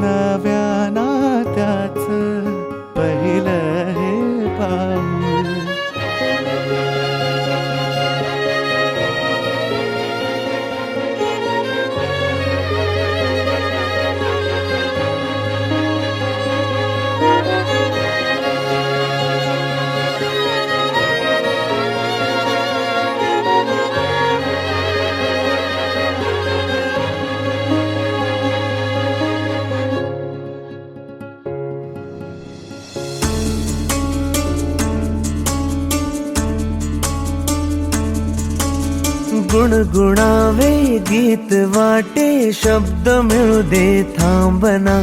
नव्या नात्याचं पहिलं हे पाऊल. गुणगुणावे गीत वाटे शब्द मिळू दे थांबना.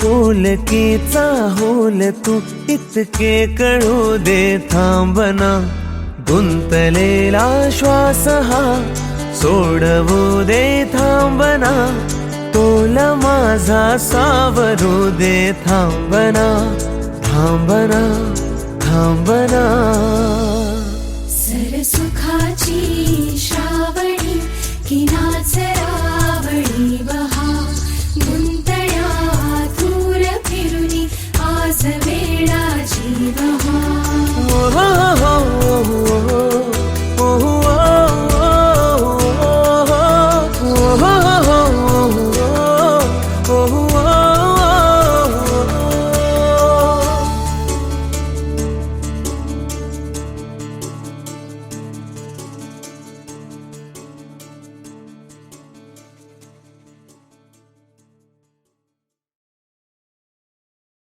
होलकीचा होल तू इतके कळू दे थांबना. गुंतलेला श्वास हा सोडवू दे थांबना. तोल माझा सावरू दे थांबना. थांबना थांबना. सरसुखाची श्रावणी की नाचरा